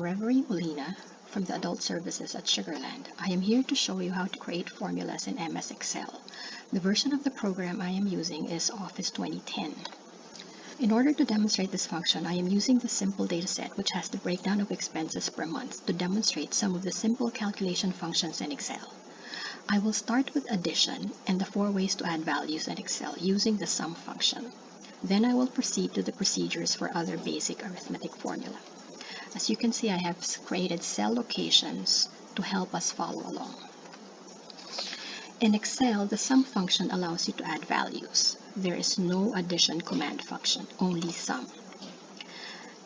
Reverend Molina from the Adult Services at Sugarland. I am here to show you how to create formulas in MS Excel. The version of the program I am using is Office 2010. In order to demonstrate this function, I am using the simple dataset which has the breakdown of expenses per month to demonstrate some of the simple calculation functions in Excel. I will start with addition and the 4 ways to add values in Excel using the sum function. Then I will proceed to the procedures for other basic arithmetic formula. As you can see, I have created cell locations to help us follow along. In Excel, the sum function allows you to add values. There is no addition command function, only sum.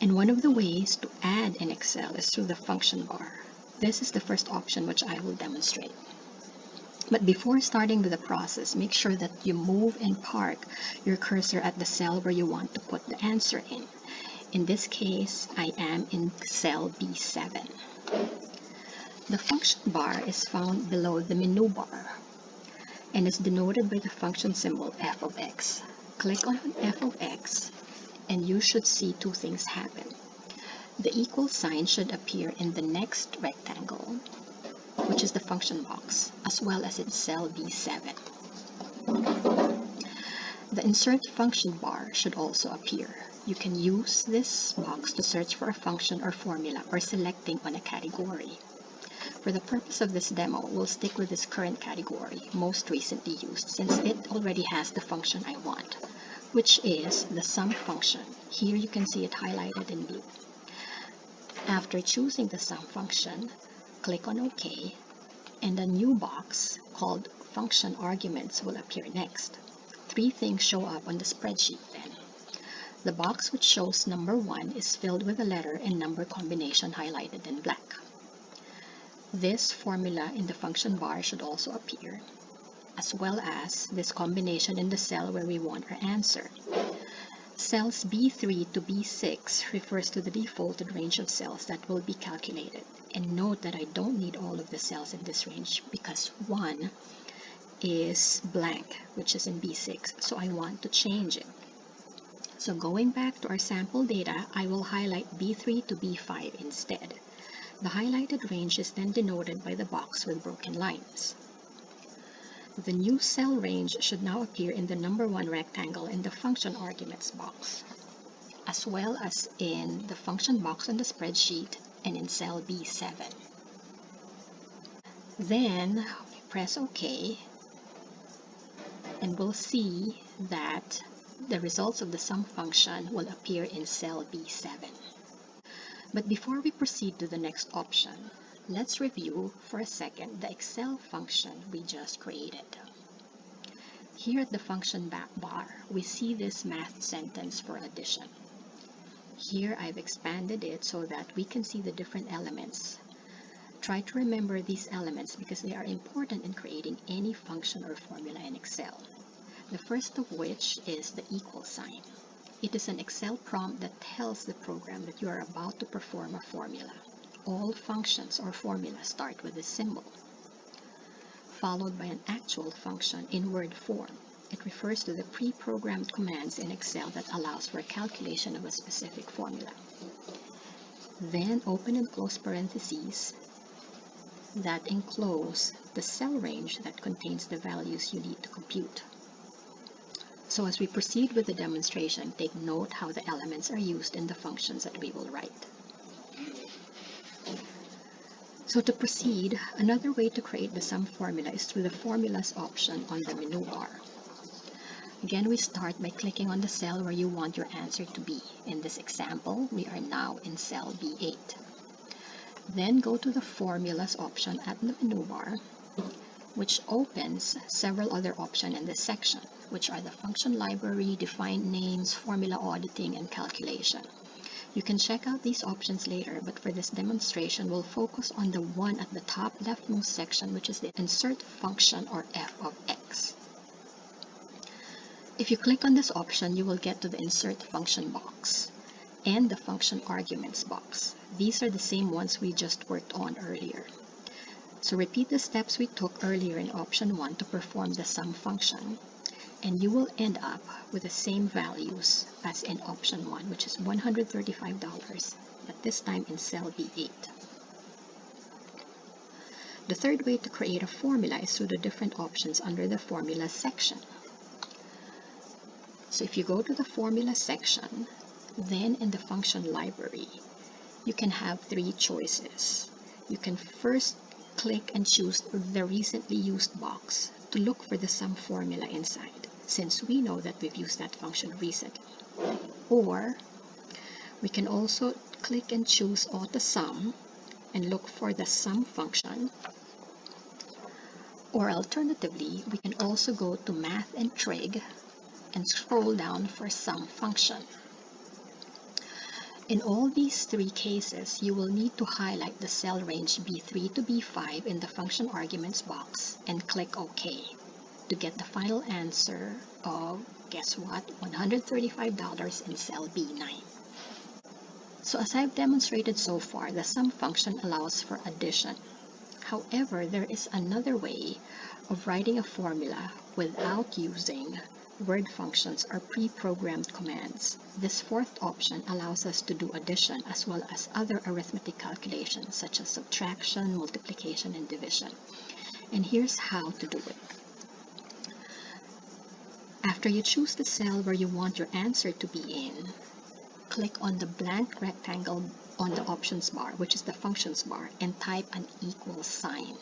And one of the ways to add in Excel is through the function bar. This is the first option which I will demonstrate. But before starting with the process, make sure that you move and park your cursor at the cell where you want to put the answer in. In this case, I am in cell B7. The function bar is found below the menu bar and is denoted by the function symbol f of x. Click on f of x and you should see 2 things happen. The equal sign should appear in the next rectangle, which is the function box, as well as in cell B7. The insert function bar should also appear. You can use this box to search for a function or formula or selecting on a category. For the purpose of this demo, we'll stick with this current category, most recently used, since it already has the function I want, which is the sum function. Here you can see it highlighted in blue. After choosing the sum function, click on OK, and a new box called function arguments will appear next. 3 things show up on the spreadsheet then. The box which shows number 1 is filled with a letter and number combination highlighted in black. This formula in the function bar should also appear, as well as this combination in the cell where we want our answer. Cells B3 to B6 refers to the defaulted range of cells that will be calculated. And note that I don't need all of the cells in this range because 1 is blank, which is in B6, so I want to change it. So going back to our sample data, I will highlight B3 to B5 instead. The highlighted range is then denoted by the box with broken lines. The new cell range should now appear in the number 1 rectangle in the function arguments box, as well as in the function box on the spreadsheet and in cell B7. Then press OK, and we'll see that the results of the sum function will appear in cell B7. But before we proceed to the next option, let's review for a second the Excel function we just created. Here at the function bar, we see this math sentence for addition. Here I've expanded it so that we can see the different elements. Try to remember these elements because they are important in creating any function or formula in Excel. The first of which is the equal sign. It is an Excel prompt that tells the program that you are about to perform a formula. All functions or formulas start with this symbol, followed by an actual function in word form. It refers to the pre-programmed commands in Excel that allows for calculation of a specific formula. Then open and close parentheses that enclose the cell range that contains the values you need to compute. So as we proceed with the demonstration, take note how the elements are used in the functions that we will write. So to proceed, another way to create the sum formula is through the formulas option on the menu bar. Again, we start by clicking on the cell where you want your answer to be. In this example, we are now in cell B8. Then go to the formulas option at the menu bar, which opens several other options in this section, which are the function library, defined names, formula auditing, and calculation. You can check out these options later, but for this demonstration, we'll focus on the one at the top leftmost section, which is the insert function or f of x. If you click on this option, you will get to the insert function box and the function arguments box. These are the same ones we just worked on earlier. So repeat the steps we took earlier in option 1 to perform the sum function. and you will end up with the same values as in option 1, which is $135, but this time in cell B8. The third way to create a formula is through the different options under the formula section. So if you go to the formula section, then in the function library, you can have 3 choices. You can first click and choose the recently used box to look for the sum formula inside, since we know that we've used that function recently. Or we can also click and choose AutoSum and look for the sum function. Or alternatively, we can also go to Math and Trig and scroll down for sum function. In all these 3 cases, you will need to highlight the cell range B3 to B5 in the function arguments box and click OK to get the final answer of, guess what, $135 in cell B9. So as I've demonstrated so far, the sum function allows for addition. However, there is another way of writing a formula without using word functions or pre-programmed commands. This fourth option allows us to do addition as well as other arithmetic calculations such as subtraction, multiplication, and division. And here's how to do it. After you choose the cell where you want your answer to be in, click on the blank rectangle on the options bar, which is the functions bar, and type an equal sign.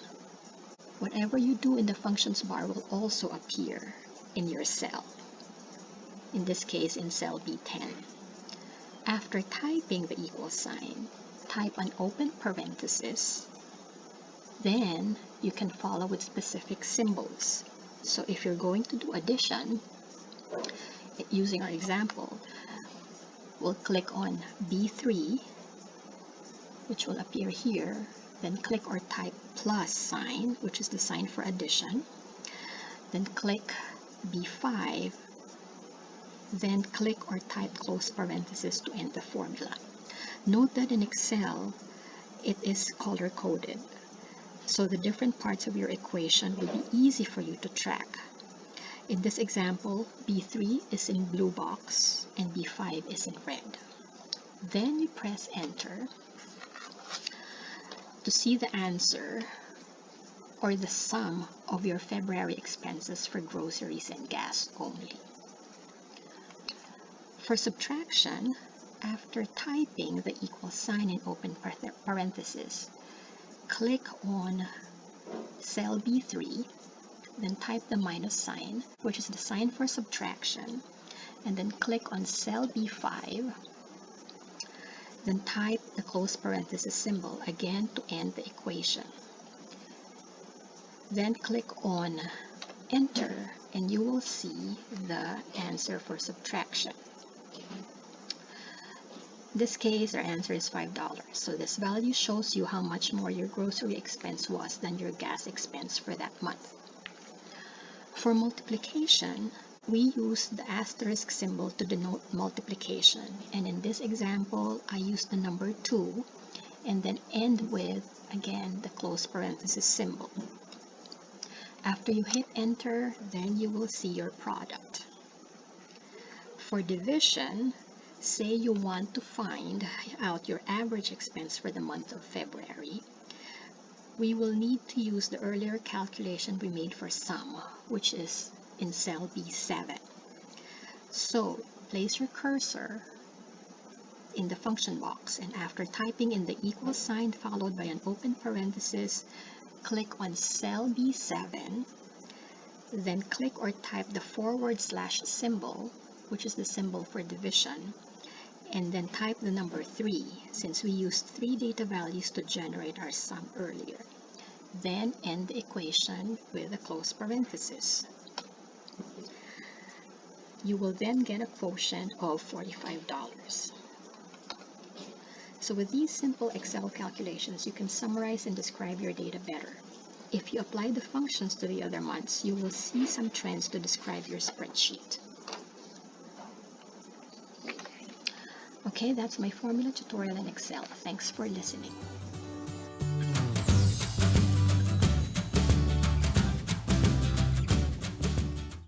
Whatever you do in the functions bar will also appear in your cell, in this case in cell B10. After typing the equal sign, type an open parenthesis, then you can follow with specific symbols. So if you're going to do addition, using our example, we'll click on B3, which will appear here, then click or type plus sign, which is the sign for addition, then click B5, then click or type close parenthesis to end the formula. Note that in Excel, it is color-coded, so the different parts of your equation will be easy for you to track. In this example, B3 is in blue box and B5 is in red. Then you press enter to see the answer or the sum of your February expenses for groceries and gas only. For subtraction, after typing the equal sign in open parenthesis, click on cell B3, then type the minus sign, which is the sign for subtraction, and then click on cell B5, then type the close parenthesis symbol again to end the equation. Then click on enter and you will see the answer for subtraction. In this case, our answer is $5. So this value shows you how much more your grocery expense was than your gas expense for that month. For multiplication, we use the asterisk symbol to denote multiplication. And in this example, I used the number 2 and then end with, again, the close parenthesis symbol. After you hit enter, then you will see your product. For division, say you want to find out your average expense for the month of February, we will need to use the earlier calculation we made for sum, which is in cell B7. So place your cursor in the function box, and after typing in the equal sign followed by an open parenthesis, click on cell B7, then click or type the / symbol, which is the symbol for division, and then type the number 3, since we used 3 data values to generate our sum earlier. Then end the equation with a close parenthesis. You will then get a quotient of $45. So with these simple Excel calculations, you can summarize and describe your data better. If you apply the functions to the other months, you will see some trends to describe your spreadsheet. Okay, that's my formula tutorial in Excel. Thanks for listening.